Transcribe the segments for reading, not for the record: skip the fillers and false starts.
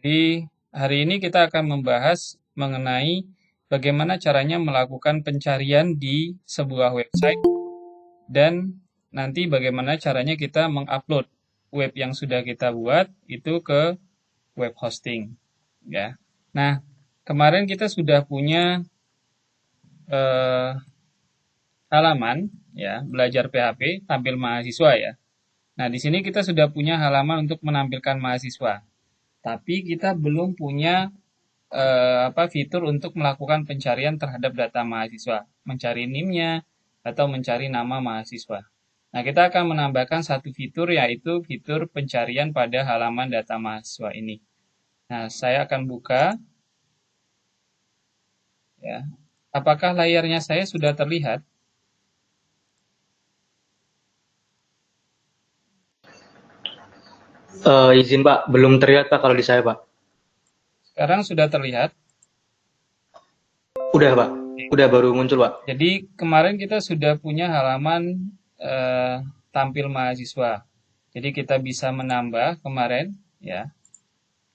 Di hari ini kita akan membahas mengenai bagaimana caranya melakukan pencarian di sebuah website dan nanti bagaimana caranya kita mengupload web yang sudah kita buat itu ke web hosting, ya. Nah, kemarin kita sudah punya eh, halaman ya belajar PHP tampil mahasiswa ya. Nah, di sini kita sudah punya halaman untuk menampilkan mahasiswa, tapi kita belum punya fitur untuk melakukan pencarian terhadap data mahasiswa, mencari NIM-nya atau mencari nama mahasiswa. Nah, kita akan menambahkan satu fitur yaitu fitur pencarian pada halaman data mahasiswa ini. Nah, saya akan buka ya. Apakah layarnya saya sudah terlihat? Izin Pak, belum terlihat Pak kalau di saya Pak. Sekarang sudah terlihat. Udah Pak, udah baru muncul Pak. Jadi kemarin kita sudah punya halaman tampil mahasiswa. Jadi kita bisa menambah kemarin ya,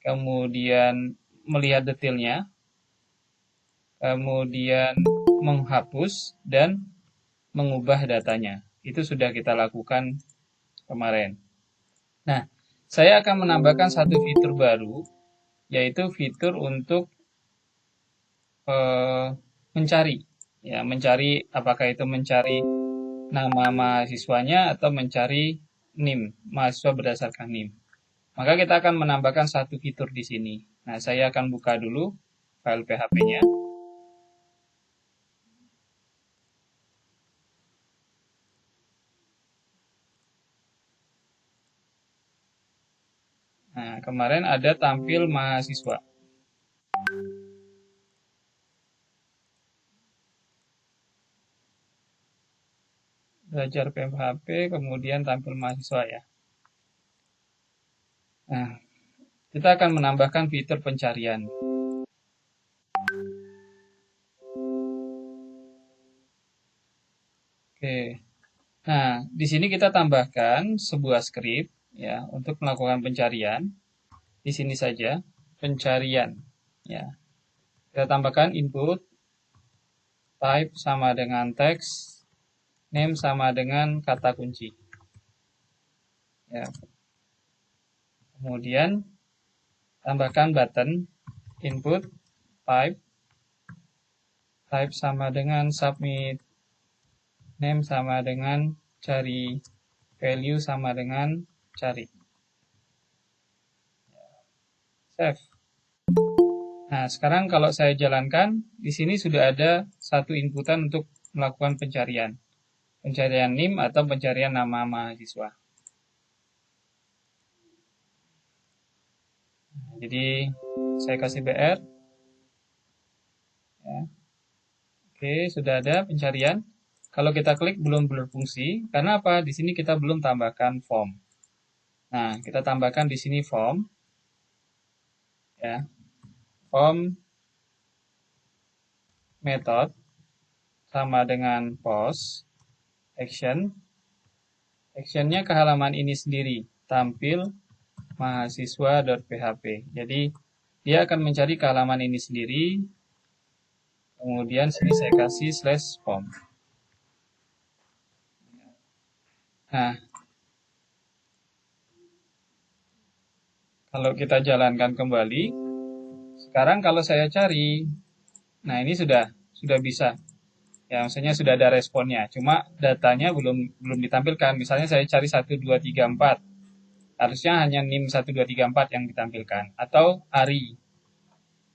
kemudian melihat detailnya, kemudian menghapus dan mengubah datanya. Itu sudah kita lakukan kemarin. Nah, saya akan menambahkan satu fitur baru, yaitu fitur untuk eh, mencari. Ya, mencari apakah itu mencari nama mahasiswanya atau mencari NIM, mahasiswa berdasarkan NIM. Maka kita akan menambahkan satu fitur di sini. Nah, saya akan buka dulu file PHP-nya. Nah, kemarin ada tampil mahasiswa. Belajar PHP, kemudian tampil mahasiswa ya. Nah, kita akan menambahkan fitur pencarian. Oke. Nah, di sini kita tambahkan sebuah script ya untuk melakukan pencarian. Di sini saja pencarian ya. Kita tambahkan input type sama dengan teks, name sama dengan kata kunci. Ya. Kemudian tambahkan button input type, type sama dengan submit, name sama dengan cari, value sama dengan cari. Save. Nah, sekarang kalau saya jalankan, di sini sudah ada satu inputan untuk melakukan pencarian. Pencarian NIM atau pencarian nama mahasiswa. Jadi, saya kasih BR. Ya. Oke, sudah ada pencarian. Kalau kita klik belum berfungsi, karena apa? Di sini kita belum tambahkan form. Nah, kita tambahkan di sini form. Ya. Form method sama dengan post action. Actionnya ke halaman ini sendiri, tampil mahasiswa.php. Jadi dia akan mencari ke halaman ini sendiri. Kemudian sini saya kasih /form. Nah, kalau kita jalankan kembali, sekarang kalau saya cari, nah ini sudah bisa. Ya, maksudnya sudah ada responnya. Cuma datanya belum ditampilkan. Misalnya saya cari 1 2 3 4. Harusnya hanya NIM 1 2 3 4 yang ditampilkan atau ARI.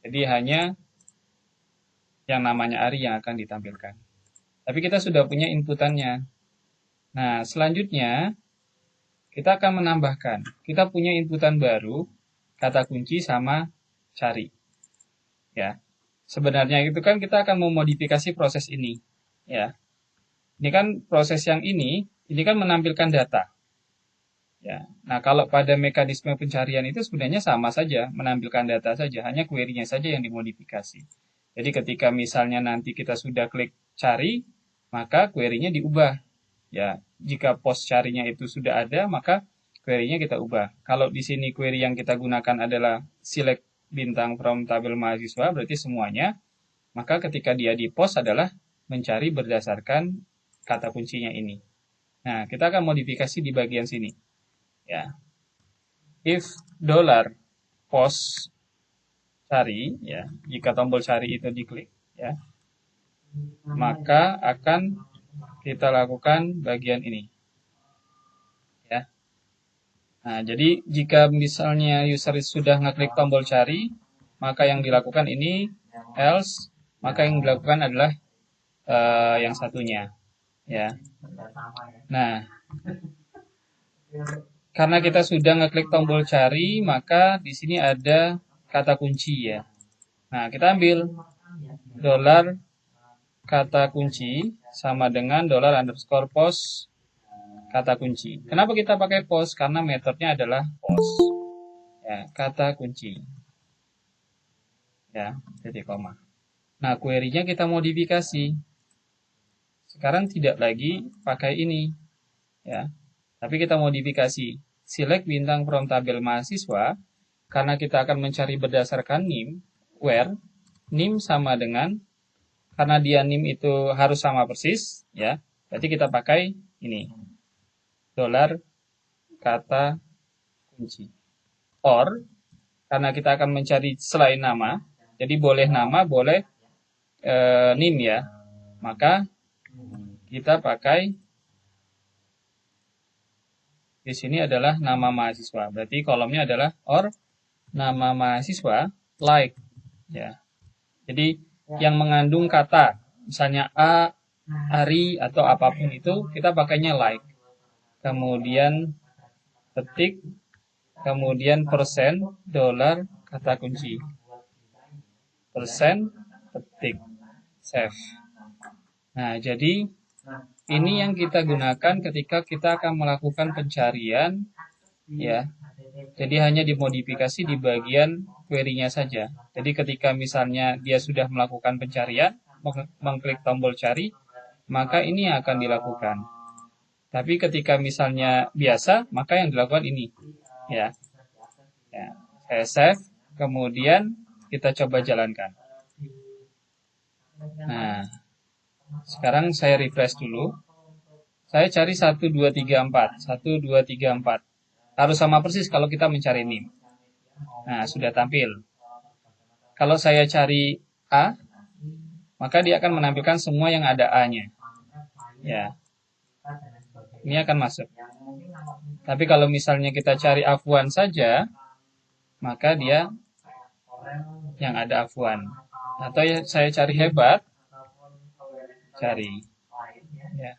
Jadi hanya yang namanya ARI yang akan ditampilkan. Tapi kita sudah punya inputannya. Nah, selanjutnya kita akan menambahkan. Kita punya inputan baru, kata kunci sama cari. Ya. Sebenarnya itu kan kita akan memodifikasi proses ini. Ya. Ini kan proses yang ini kan menampilkan data. Ya. Nah, kalau pada mekanisme pencarian itu sebenarnya sama saja, menampilkan data saja, hanya query-nya saja yang dimodifikasi. Jadi ketika misalnya nanti kita sudah klik cari, maka query-nya diubah. Ya, jika post carinya itu sudah ada, maka query-nya kita ubah. Kalau di sini query yang kita gunakan adalah select bintang from tabel mahasiswa, berarti semuanya. Maka ketika dia di post adalah mencari berdasarkan kata kuncinya ini. Nah, kita akan modifikasi di bagian sini. Ya. If $post cari, ya, jika tombol cari itu diklik, ya, maka akan kita lakukan bagian ini. Ya. Nah, jadi jika misalnya user sudah ngeklik tombol cari, maka yang dilakukan ini, else, maka yang dilakukan adalah yang satunya. Ya. Nah, karena kita sudah ngeklik tombol cari, maka di sini ada kata kunci ya. Nah, kita ambil dolar kata kunci sama dengan $_post kata kunci. Kenapa kita pakai post? Karena metodenya adalah post. Ya, kata kunci. Ya, titik koma. Nah, query-nya kita modifikasi. Sekarang tidak lagi pakai ini. Ya. Tapi kita modifikasi. Select bintang from tabel mahasiswa. Karena kita akan mencari berdasarkan NIM. Where NIM sama dengan, karena dia NIM itu harus sama persis. Ya. Berarti kita pakai ini. Dolar kata kunci. Or, karena kita akan mencari selain nama. Jadi boleh nama, boleh NIM ya. Maka kita pakai di sini adalah nama mahasiswa. Berarti kolomnya adalah or nama mahasiswa like ya. Jadi yang mengandung kata misalnya A, Ari atau apapun itu kita pakainya like. Kemudian ketik, kemudian persen, dolar, kata kunci. Persen, ketik, save. Nah, jadi ini yang kita gunakan ketika kita akan melakukan pencarian, ya. Jadi hanya dimodifikasi di bagian query-nya saja. Jadi ketika misalnya dia sudah melakukan pencarian, mengklik tombol cari, maka ini akan dilakukan. Tapi ketika misalnya biasa, maka yang dilakukan ini, ya. Saya save, kemudian kita coba jalankan. Nah, sekarang saya refresh dulu. Saya cari 1, 2, 3, 4. 1, 2, 3, 4. Harus sama persis kalau kita mencari NIM. Nah, sudah tampil. Kalau saya cari A, maka dia akan menampilkan semua yang ada A-nya. Ya. Ini akan masuk. Tapi kalau misalnya kita cari Afwan saja, maka dia yang ada Afwan. Atau saya cari hebat, cari. Ya.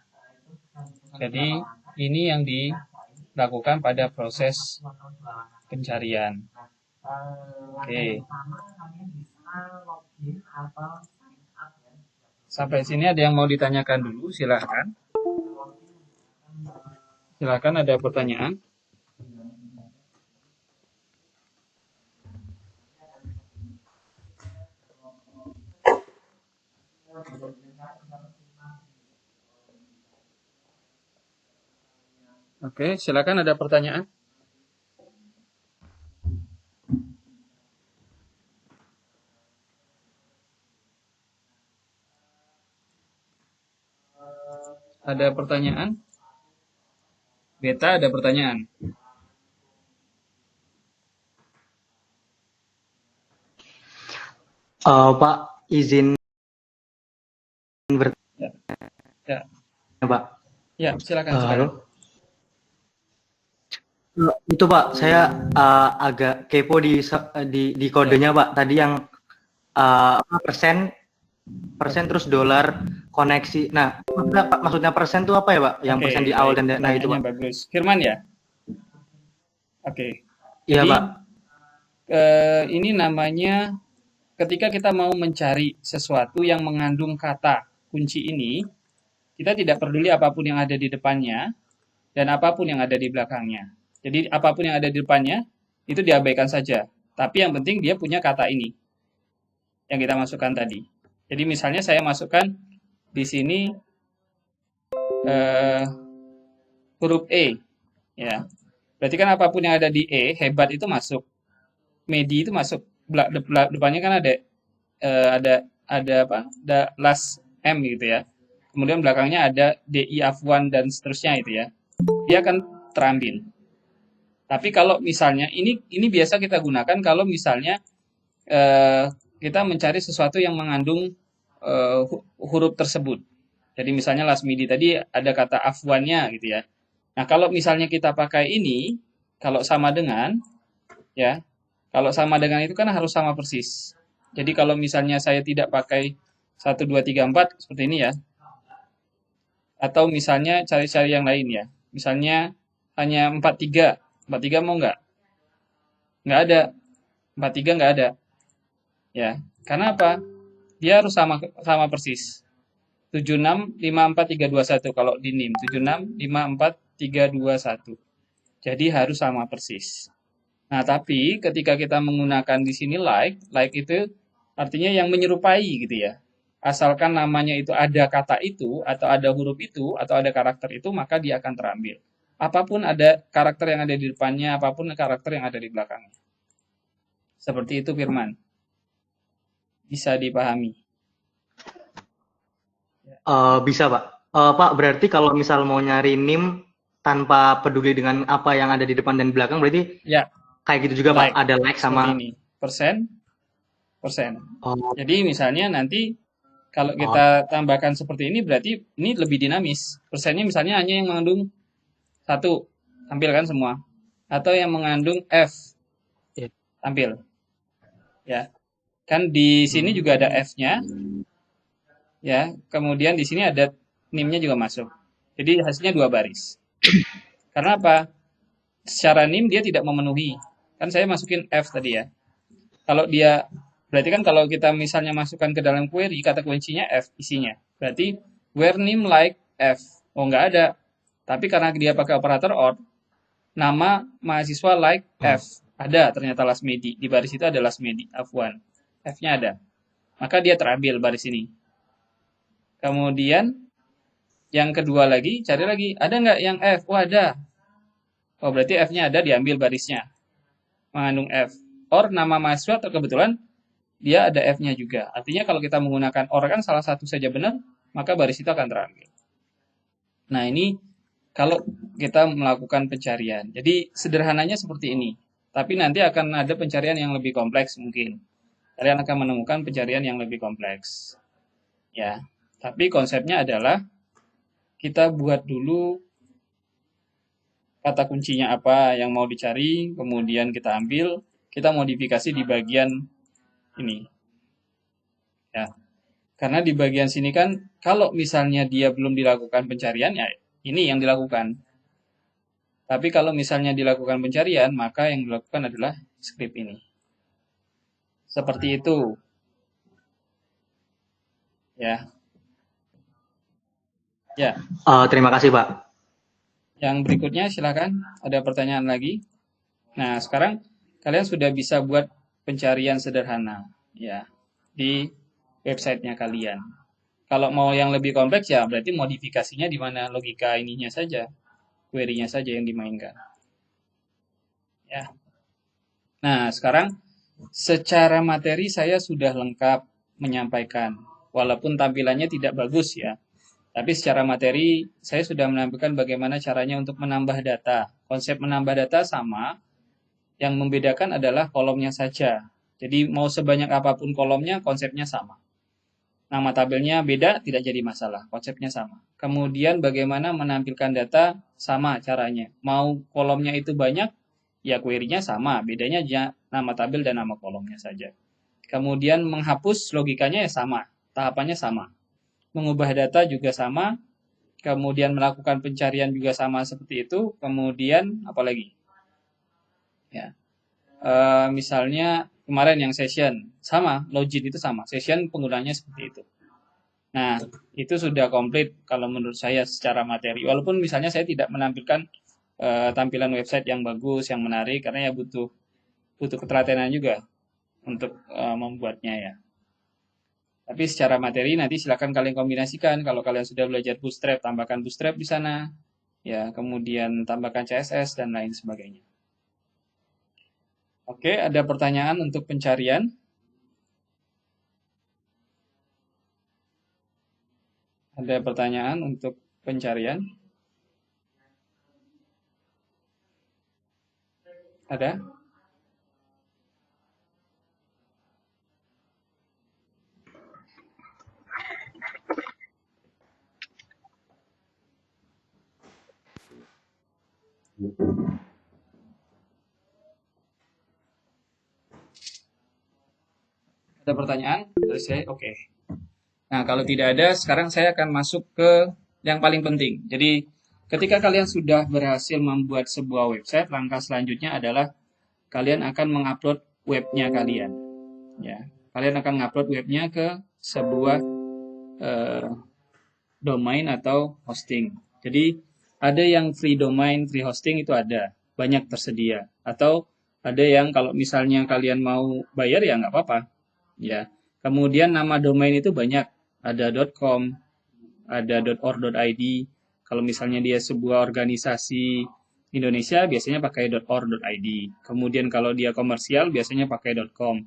Jadi ini yang dilakukan pada proses pencarian. Oke. Sampai sini ada yang mau ditanyakan dulu, silahkan. Silahkan, ada pertanyaan. Oke, silakan, ada pertanyaan. Ada pertanyaan? Beta, ada pertanyaan? Pak, izin Ya. Ya. Pak. Ya, silakan. Halo. Itu Pak, saya agak kepo di kodenya Pak. Tadi yang persen terus dolar koneksi. Nah, maksudnya persen itu apa ya Pak? Yang persen di awal dan nah itu Pak. Bagus. Firman ya? Oke. Iya Pak. Ini namanya ketika kita mau mencari sesuatu yang mengandung kata kunci ini, kita tidak peduli apapun yang ada di depannya dan apapun yang ada di belakangnya. Jadi apapun yang ada di depannya itu diabaikan saja. Tapi yang penting dia punya kata ini yang kita masukkan tadi. Jadi misalnya saya masukkan di sini huruf E, ya. Berarti kan apapun yang ada di E, hebat itu masuk. Medi itu masuk. Depannya kan ada apa? Ada last M gitu ya. Kemudian belakangnya ada DI Afwan dan seterusnya itu ya. Dia akan terambil. Tapi kalau misalnya ini biasa kita gunakan kalau misalnya kita mencari sesuatu yang mengandung huruf tersebut. Jadi misalnya last midi tadi ada kata afwannya gitu ya. Nah, kalau misalnya kita pakai ini, kalau sama dengan ya, kalau sama dengan itu kan harus sama persis. Jadi kalau misalnya saya tidak pakai 1, 2, 3, 4 seperti ini ya, atau misalnya cari-cari yang lain ya. Misalnya hanya 43. 43 mau nggak? Nggak ada. 43 nggak ada. Ya. Karena apa? Dia harus sama sama persis. 7654 321 kalau di NIM. 7654 321. Jadi harus sama persis. Nah, tapi ketika kita menggunakan di sini like itu artinya yang menyerupai gitu ya. Asalkan namanya itu ada kata itu, atau ada huruf itu, atau ada karakter itu, maka dia akan terambil. Apapun ada karakter yang ada di depannya, apapun karakter yang ada di belakangnya. Seperti itu, Firman. Bisa dipahami. Bisa Pak. Pak, berarti kalau misal mau nyari NIM tanpa peduli dengan apa yang ada di depan dan belakang, berarti Ya, kayak gitu juga Pak, like. ada like Seperti sama ini. Persen. oh, Jadi misalnya nanti kalau oh, kita tambahkan seperti ini berarti ini lebih dinamis. Persennya misalnya hanya yang mengandung satu, tampil kan semua. Atau yang mengandung F, ya. tampil. Ya, kan di sini Hmm. juga ada F-nya, ya. Kemudian di sini ada NIM-nya juga masuk. Jadi hasilnya 2 baris. Karena apa? Secara NIM dia tidak memenuhi. Kan saya masukin F tadi ya. Kalau dia berarti kan kalau kita misalnya masukkan ke dalam query kata kuncinya F isinya. Berarti where name like F. Oh nggak ada. Tapi karena dia pakai operator OR, nama mahasiswa like Hmm. F. Ada ternyata last medi. Di baris itu ada last medi, F1. F-nya ada. Maka dia terambil baris ini. Kemudian yang kedua lagi, cari lagi. Ada nggak yang F? Oh ada. Oh berarti F-nya ada, diambil barisnya. Mengandung F. Or nama mahasiswa kebetulan dia ada F-nya juga. Artinya kalau kita menggunakan OR kan salah satu saja benar, maka baris itu akan terambil. Nah, ini kalau kita melakukan pencarian. Jadi sederhananya seperti ini. Tapi nanti akan ada pencarian yang lebih kompleks mungkin. Kalian akan menemukan pencarian yang lebih kompleks. Ya. Tapi konsepnya adalah kita buat dulu kata kuncinya apa yang mau dicari, kemudian kita ambil, kita modifikasi di bagian ini. Ya. Karena di bagian sini kan, kalau misalnya dia belum dilakukan pencarian, ya ini yang dilakukan. Tapi kalau misalnya dilakukan pencarian, maka yang dilakukan adalah script ini. Seperti itu, ya. Ya, Terima kasih Pak. yang berikutnya silakan. Ada pertanyaan lagi? Nah, sekarang kalian sudah bisa buat pencarian sederhana, ya, di websitenya kalian. Kalau mau yang lebih kompleks ya berarti modifikasinya di mana logika ininya saja, query-nya saja yang dimainkan. Ya. Nah, sekarang secara materi saya sudah lengkap menyampaikan. Walaupun tampilannya tidak bagus ya. Tapi secara materi saya sudah menampilkan bagaimana caranya untuk menambah data. Konsep menambah data sama, yang membedakan adalah kolomnya saja. Jadi mau sebanyak apapun kolomnya, konsepnya sama. Nama tabelnya beda, tidak jadi masalah. Konsepnya sama. Kemudian bagaimana menampilkan data, sama caranya. Mau kolomnya itu banyak, ya query-nya sama. Bedanya nama tabel dan nama kolomnya saja. Kemudian menghapus logikanya ya sama. Tahapannya sama. Mengubah data juga sama. Kemudian melakukan pencarian juga sama seperti itu. Kemudian apa lagi? Ya, misalnya kemarin yang session sama, login itu sama, session penggunanya seperti itu. Nah, itu sudah komplit kalau menurut saya secara materi. Walaupun misalnya saya tidak menampilkan tampilan website yang bagus, yang menarik, karena ya butuh butuh ketelatenan juga untuk membuatnya ya. Tapi secara materi nanti silakan kalian kombinasikan. Kalau kalian sudah belajar Bootstrap, tambahkan Bootstrap di sana. ya, kemudian tambahkan CSS dan lain sebagainya. Oke, ada pertanyaan untuk pencarian? Ada pertanyaan untuk pencarian? Ada? Ada pertanyaan dari saya? Oke. Nah, kalau tidak ada, sekarang saya akan masuk ke yang paling penting. Jadi, ketika kalian sudah berhasil membuat sebuah website, langkah selanjutnya adalah kalian akan mengupload webnya kalian. Ya, kalian akan mengupload webnya ke sebuah eh, domain atau hosting. Jadi, ada yang free domain, free hosting itu ada, banyak tersedia. Atau ada yang kalau misalnya kalian mau bayar ya nggak apa-apa. Ya, kemudian nama domain itu banyak, ada .com, ada .or.id. Kalau misalnya dia sebuah organisasi Indonesia, biasanya pakai .or.id. Kemudian kalau dia komersial, biasanya pakai .com.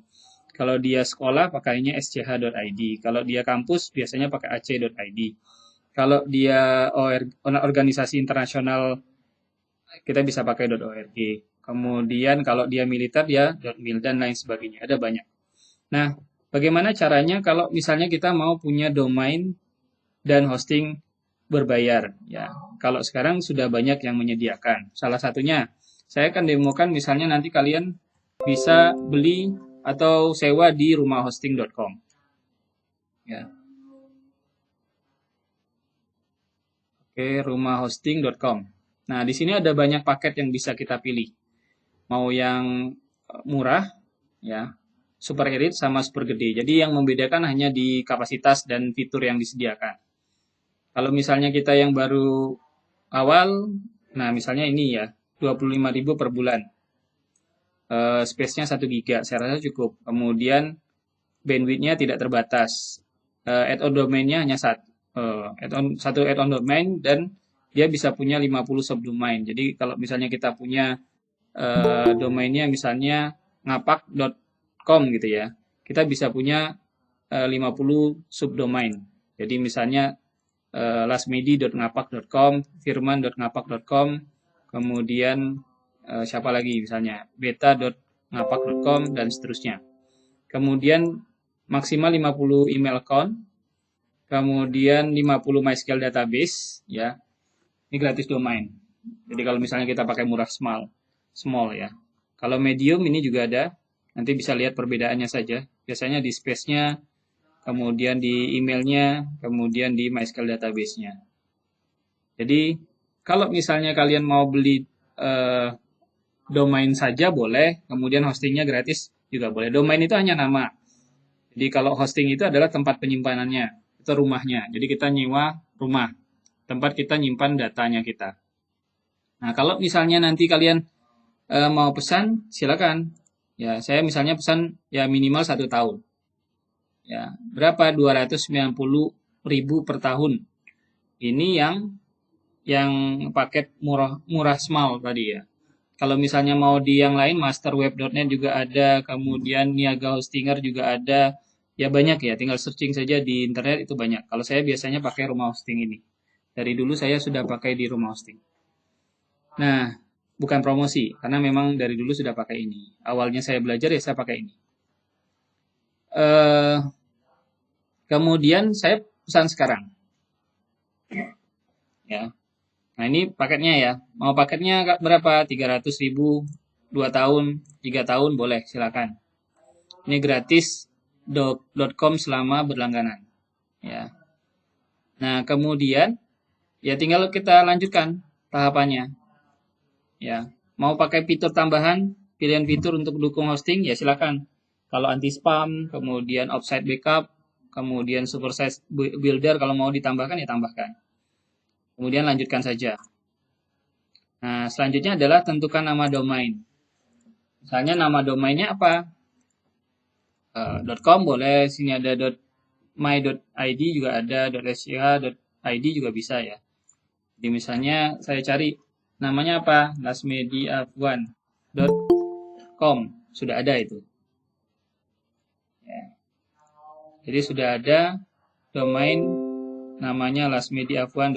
Kalau dia sekolah, pakainya sch.id. Kalau dia kampus, biasanya pakai ac.id. Kalau dia organisasi internasional, kita bisa pakai .org. Kemudian kalau dia militer, dia .mil dan lain sebagainya. Ada banyak. Nah, bagaimana caranya kalau misalnya kita mau punya domain dan hosting berbayar? Ya, kalau sekarang sudah banyak yang menyediakan. Salah satunya, saya akan demokan misalnya nanti kalian bisa beli atau sewa di rumahhosting.com. Ya, oke, rumahhosting.com. Nah, di sini ada banyak paket yang bisa kita pilih. Mau yang murah, ya, super irit sama super gede. Jadi yang membedakan hanya di kapasitas dan fitur yang disediakan. Kalau misalnya kita yang baru awal, nah misalnya ini ya, 25.000 per bulan. Space-nya 1 giga, saya rasa cukup. Kemudian bandwidth-nya tidak terbatas. Add-on domain-nya hanya satu add-on domain dan dia bisa punya 50 subdomain. Jadi kalau misalnya kita punya domainnya misalnya ngapak.com gitu ya, kita bisa punya 50 subdomain. Jadi misalnya lasmedi.ngapak.com, firman.ngapak.com, kemudian siapa lagi misalnya beta.ngapak.com dan seterusnya. Kemudian maksimal 50 email account, kemudian 50 MySQL database ya. Ini gratis domain. Jadi kalau misalnya kita pakai murah small ya. Kalau medium ini juga ada, nanti bisa lihat perbedaannya saja. Biasanya di space-nya, kemudian di emailnya, kemudian di MySQL database-nya. Jadi kalau misalnya kalian mau beli domain saja boleh, kemudian hostingnya gratis juga boleh. Domain itu hanya nama. Jadi kalau hosting itu adalah tempat penyimpanannya, itu rumahnya. Jadi kita nyewa rumah, tempat kita nyimpan datanya kita. Nah kalau misalnya nanti kalian mau pesan, silakan. Ya saya misalnya pesan ya minimal 1 tahun. Ya berapa? 290.000 per tahun. Ini yang paket murah small tadi ya. Kalau misalnya mau di yang lain, masterweb.net juga ada, kemudian Niaga Hostinger juga ada, ya banyak ya, tinggal searching saja di internet itu banyak. Kalau saya biasanya pakai rumah hosting ini. Dari dulu saya sudah pakai di rumah hosting. Nah, bukan promosi, karena memang dari dulu sudah pakai ini. Awalnya saya belajar ya saya pakai ini. Kemudian saya pesan sekarang. Ya, nah ini paketnya ya. Mau paketnya berapa? 300.000, 2 tahun, 3 tahun boleh, silakan. Ini gratis .com selama berlangganan. Ya. Nah, kemudian ya tinggal kita lanjutkan tahapannya. Ya. Mau pakai fitur tambahan, pilihan fitur untuk dukung hosting ya silakan. Kalau anti spam, kemudian offsite backup, kemudian supersize builder kalau mau ditambahkan ya tambahkan. Kemudian lanjutkan saja. Nah, selanjutnya adalah tentukan nama domain. Misalnya nama domainnya apa? .com boleh, sini ada .my.id juga ada, .sch.id juga bisa ya. Jadi misalnya saya cari namanya apa? lasmediafwan.com. Sudah ada itu. Ya. Jadi sudah ada domain namanya lasmediafwan.com.